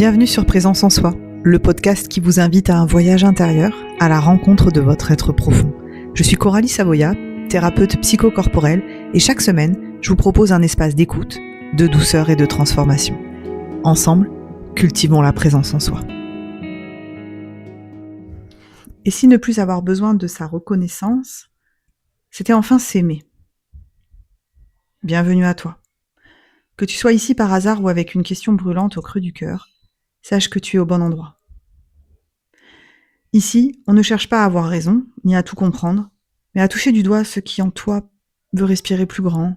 Bienvenue sur Présence en Soi, le podcast qui vous invite à un voyage intérieur, à la rencontre de votre être profond. Je suis Coralie Savoya, thérapeute psychocorporelle, et chaque semaine, je vous propose un espace d'écoute, de douceur et de transformation. Ensemble, cultivons la présence en soi. Et si ne plus avoir besoin de sa reconnaissance, c'était enfin s'aimer. Bienvenue à toi. Que tu sois ici par hasard ou avec une question brûlante au creux du cœur, sache que tu es au bon endroit. Ici, on ne cherche pas à avoir raison, ni à tout comprendre, mais à toucher du doigt ce qui en toi veut respirer plus grand,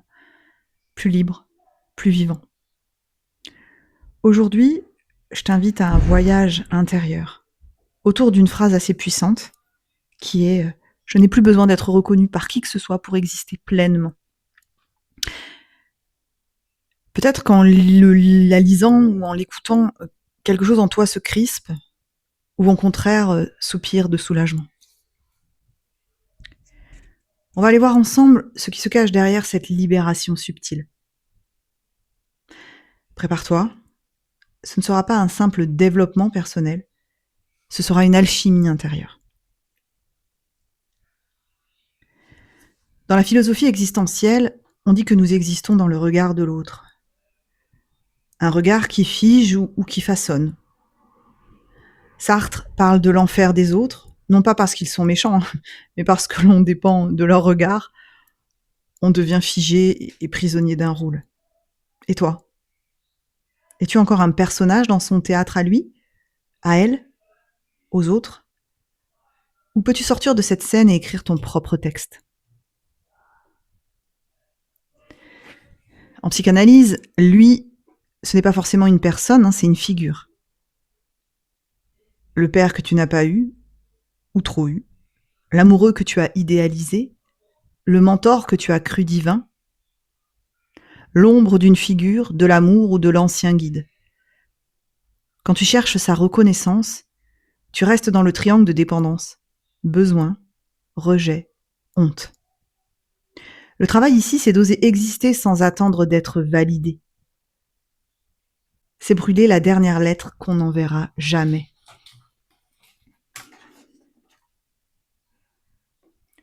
plus libre, plus vivant. Aujourd'hui, je t'invite à un voyage intérieur, autour d'une phrase assez puissante, qui est « Je n'ai plus besoin d'être reconnu par qui que ce soit pour exister pleinement ». Peut-être qu'en la lisant ou en l'écoutant, quelque chose en toi se crispe, ou au contraire soupire de soulagement. On va aller voir ensemble ce qui se cache derrière cette libération subtile. Prépare-toi, ce ne sera pas un simple développement personnel, ce sera une alchimie intérieure. Dans la philosophie existentielle, on dit que nous existons dans le regard de l'autre. Un regard qui fige ou qui façonne. Sartre parle de l'enfer des autres, non pas parce qu'ils sont méchants, mais parce que l'on dépend de leur regard, on devient figé et prisonnier d'un rôle. Et toi ? Es-tu encore un personnage dans son théâtre à lui, à elle, aux autres ? Ou peux-tu sortir de cette scène et écrire ton propre texte ? En psychanalyse, lui, ce n'est pas forcément une personne, c'est une figure. Le père que tu n'as pas eu, ou trop eu, l'amoureux que tu as idéalisé, le mentor que tu as cru divin, l'ombre d'une figure, de l'amour ou de l'ancien guide. Quand tu cherches sa reconnaissance, tu restes dans le triangle de dépendance, besoin, rejet, honte. Le travail ici, c'est d'oser exister sans attendre d'être validé. C'est brûler la dernière lettre qu'on n'enverra jamais.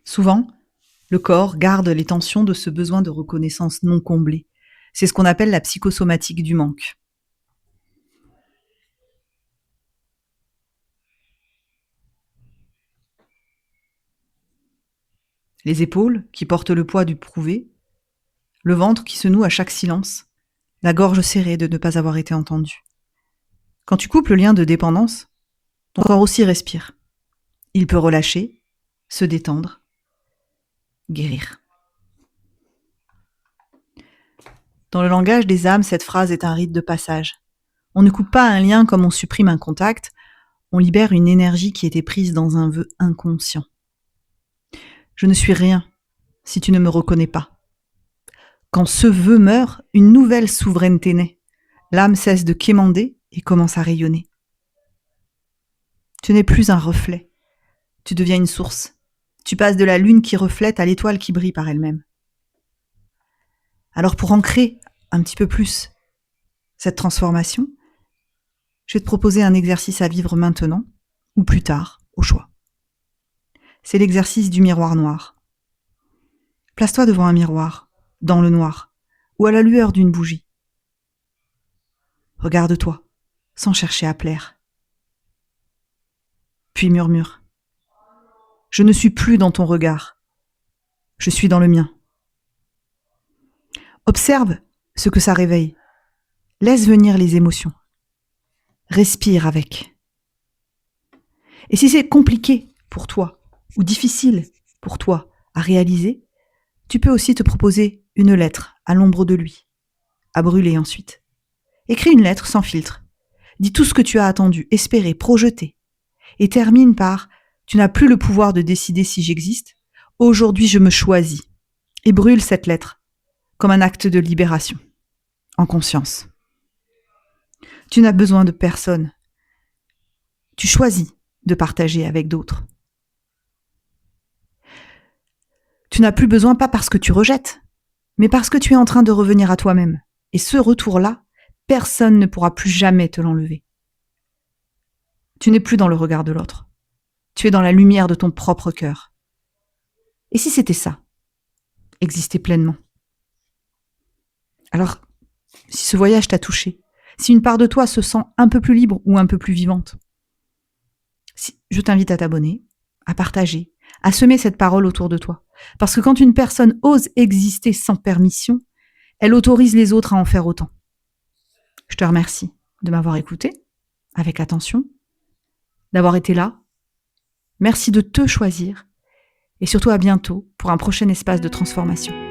Souvent, le corps garde les tensions de ce besoin de reconnaissance non comblé. C'est ce qu'on appelle la psychosomatique du manque. Les épaules qui portent le poids du prouvé, le ventre qui se noue à chaque silence, la gorge serrée de ne pas avoir été entendu. Quand tu coupes le lien de dépendance, ton corps aussi respire. Il peut relâcher, se détendre, guérir. Dans le langage des âmes, cette phrase est un rite de passage. On ne coupe pas un lien comme on supprime un contact, on libère une énergie qui était prise dans un vœu inconscient. Je ne suis rien si tu ne me reconnais pas. Quand ce vœu meurt, une nouvelle souveraineté naît. L'âme cesse de quémander et commence à rayonner. Tu n'es plus un reflet, tu deviens une source. Tu passes de la lune qui reflète à l'étoile qui brille par elle-même. Alors pour ancrer un petit peu plus cette transformation, je vais te proposer un exercice à vivre maintenant ou plus tard, au choix. C'est l'exercice du miroir noir. Place-toi devant un miroir, dans le noir, ou à la lueur d'une bougie. Regarde-toi, sans chercher à plaire. Puis murmure. Je ne suis plus dans ton regard. Je suis dans le mien. Observe ce que ça réveille. Laisse venir les émotions. Respire avec. Et si c'est compliqué pour toi, ou difficile pour toi à réaliser, tu peux aussi te proposer une lettre à l'ombre de lui, à brûler ensuite. Écris une lettre sans filtre. Dis tout ce que tu as attendu, espéré, projeté. Et termine par « Tu n'as plus le pouvoir de décider si j'existe. Aujourd'hui, je me choisis. » Et brûle cette lettre comme un acte de libération, en conscience. Tu n'as besoin de personne. Tu choisis de partager avec d'autres. Tu n'as plus besoin pas parce que tu rejettes, mais parce que tu es en train de revenir à toi-même. Et ce retour-là, personne ne pourra plus jamais te l'enlever. Tu n'es plus dans le regard de l'autre. Tu es dans la lumière de ton propre cœur. Et si c'était ça, exister pleinement? Alors, si ce voyage t'a touché, si une part de toi se sent un peu plus libre ou un peu plus vivante, je t'invite à t'abonner, à partager, à semer cette parole autour de toi. Parce que quand une personne ose exister sans permission, elle autorise les autres à en faire autant. Je te remercie de m'avoir écouté avec attention, d'avoir été là. Merci de te choisir et surtout à bientôt pour un prochain espace de transformation.